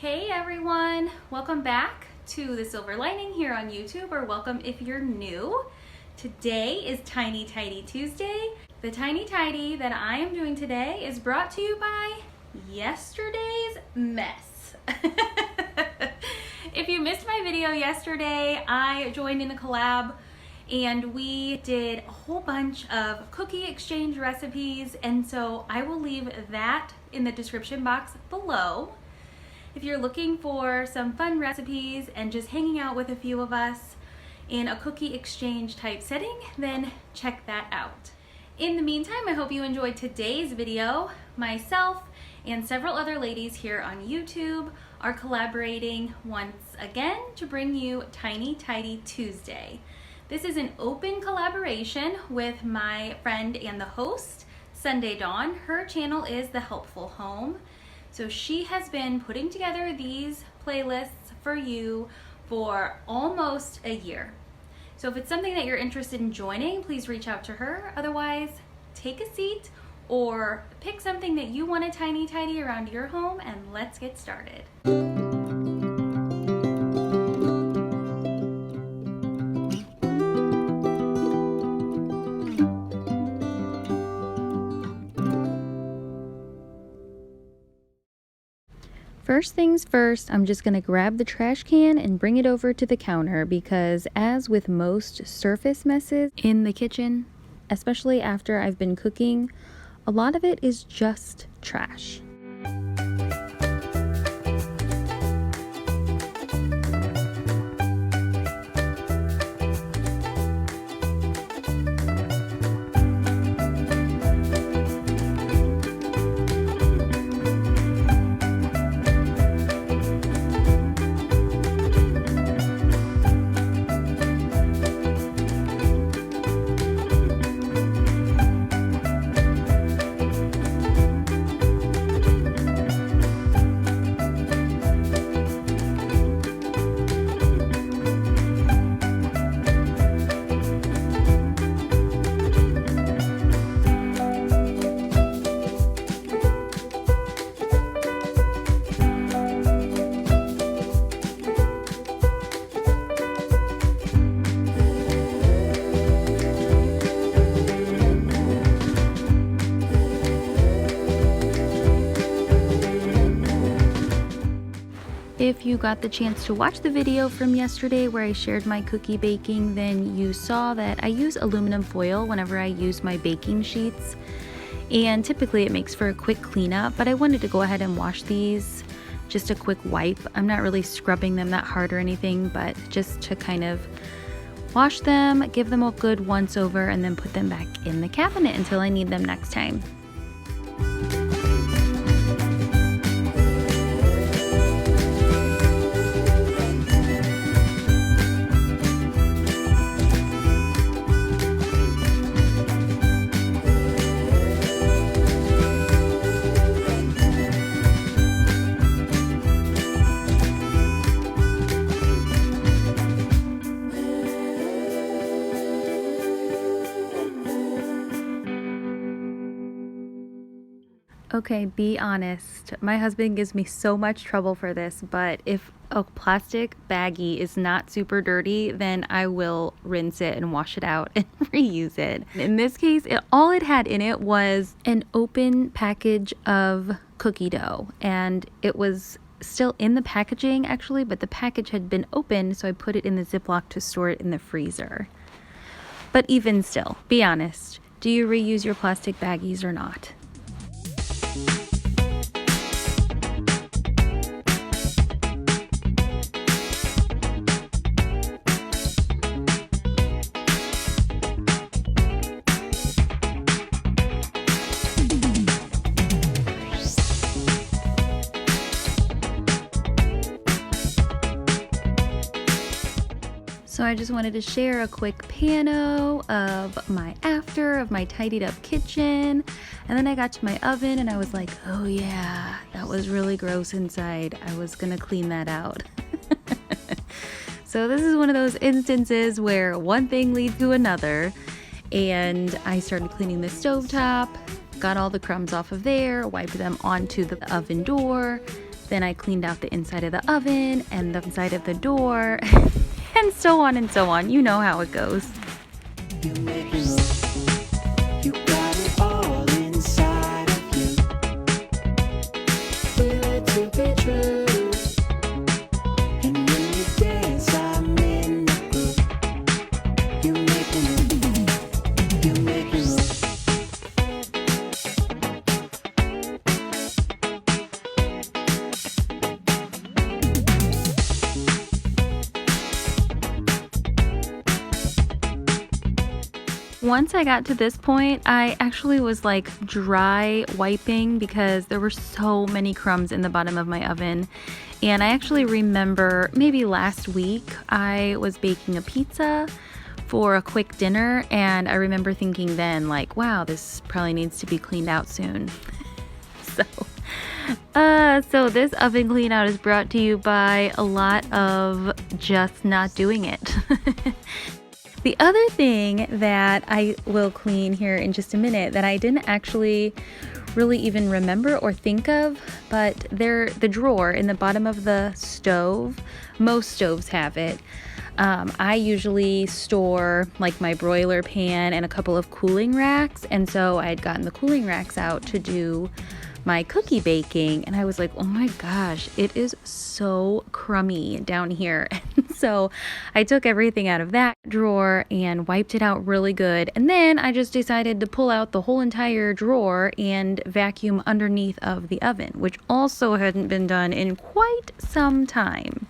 Hey everyone, welcome back to The Silver Lining here on YouTube, or welcome if you're new. Today is Tiny Tidy Tuesday. The Tiny Tidy that I am doing today is brought to you by yesterday's mess. If you missed my video yesterday, I joined in a collab and we did a whole bunch of cookie exchange recipes, and so I will leave that in the description box below. If you're looking for some fun recipes and just hanging out with a few of us in a cookie exchange type setting, then check that out. In the meantime, I hope you enjoyed today's video. Myself and several other ladies here on YouTube are collaborating once again to bring you Tiny Tidy Tuesday. This is an open collaboration with my friend and the host, Sunday Dawn. Her channel is The Helpful Home. So she has been putting together these playlists for you for almost a year. So if it's something that you're interested in joining, please reach out to her. Otherwise, take a seat or pick something that you want to tiny tidy around your home and let's get started. First things first, I'm just going to grab the trash can and bring it over to the counter because, as with most surface messes in the kitchen, especially after I've been cooking, a lot of it is just trash. If you got the chance to watch the video from yesterday where I shared my cookie baking, then you saw that I use aluminum foil whenever I use my baking sheets. And typically it makes for a quick cleanup, but I wanted to go ahead and wash these. Just a quick wipe. I'm not really scrubbing them that hard or anything, but just to kind of wash them, give them a good once over, and then put them back in the cabinet until I need them next time. Okay, be honest. My husband gives me so much trouble for this, but if a plastic baggie is not super dirty, then I will rinse it and wash it out and reuse it. In this case, all it had in it was an open package of cookie dough, and it was still in the packaging actually, but the package had been opened, so I put it in the Ziploc to store it in the freezer. But even still, be honest. Do you reuse your plastic baggies or not? So I just wanted to share a quick pano of my tidied up kitchen. And then I got to my oven and I was like, oh yeah, that was really gross inside. I was gonna clean that out. So this is one of those instances where one thing leads to another. And I started cleaning the stovetop, got all the crumbs off of there, wiped them onto the oven door, Then I cleaned out the inside of the oven and the inside of the door and so on and so on. You know how it goes. You make me look. You got it all inside of you. Feel it to be true. And when you dance, I'm in the groove. You make me look. You make me look. Once I got to this point, I actually was like dry wiping because there were so many crumbs in the bottom of my oven. And I actually remember maybe last week I was baking a pizza for a quick dinner, and I remember thinking then like, wow, this probably needs to be cleaned out soon. So this oven clean out is brought to you by a lot of just not doing it. The other thing that I will clean here in just a minute that I didn't actually really even remember or think of, but they're the drawer in the bottom of the stove. Most stoves have it. I usually store like my broiler pan and a couple of cooling racks, and so I had gotten the cooling racks out to do my cookie baking, and I was like, oh my gosh, it is so crummy down here. And so I took everything out of that drawer and wiped it out really good, and then I just decided to pull out the whole entire drawer and vacuum underneath of the oven, which also hadn't been done in quite some time.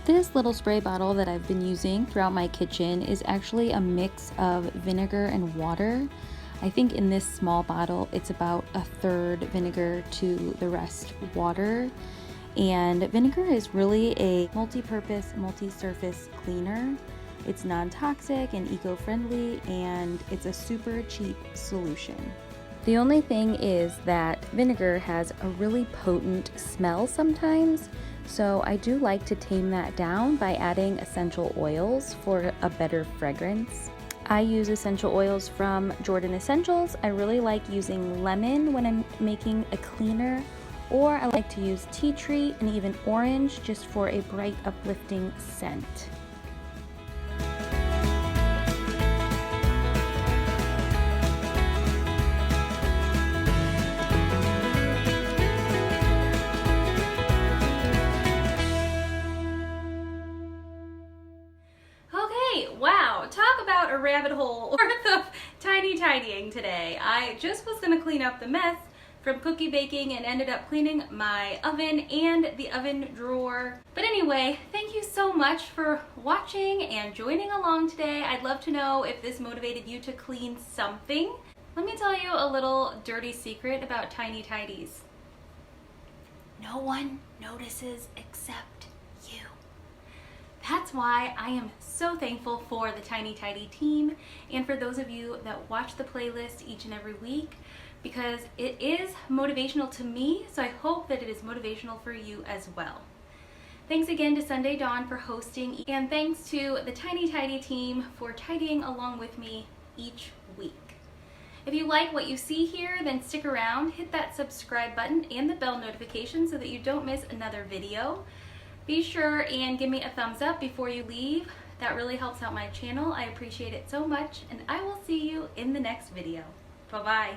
This little spray bottle that I've been using throughout my kitchen is actually a mix of vinegar and water. I think in this small bottle it's about a third vinegar to the rest water. And vinegar is really a multi-purpose, multi-surface cleaner. It's non-toxic and eco-friendly, and it's a super cheap solution. The only thing is that vinegar has a really potent smell sometimes, so I do like to tame that down by adding essential oils for a better fragrance. I use essential oils from Jordan Essentials. I really like using lemon when I'm making a cleaner, or I like to use tea tree and even orange just for a bright, uplifting scent. Wow, talk about a rabbit hole worth of tidying today. I just was gonna clean up the mess from cookie baking and ended up cleaning my oven and the oven drawer. But anyway, thank you so much for watching and joining along today. I'd love to know if this motivated you to clean something. Let me tell you a little dirty secret about Tiny Tidies. No one notices except you. That's why I am so thankful for the Tiny Tidy team and for those of you that watch the playlist each and every week, because it is motivational to me, so I hope that it is motivational for you as well. Thanks again to Sunday Dawn for hosting, and thanks to the Tiny Tidy team for tidying along with me each week. If you like what you see here, then stick around, hit that subscribe button and the bell notification so that you don't miss another video. Be sure and give me a thumbs up before you leave. That really helps out my channel. I appreciate it so much, and I will see you in the next video. Bye-bye.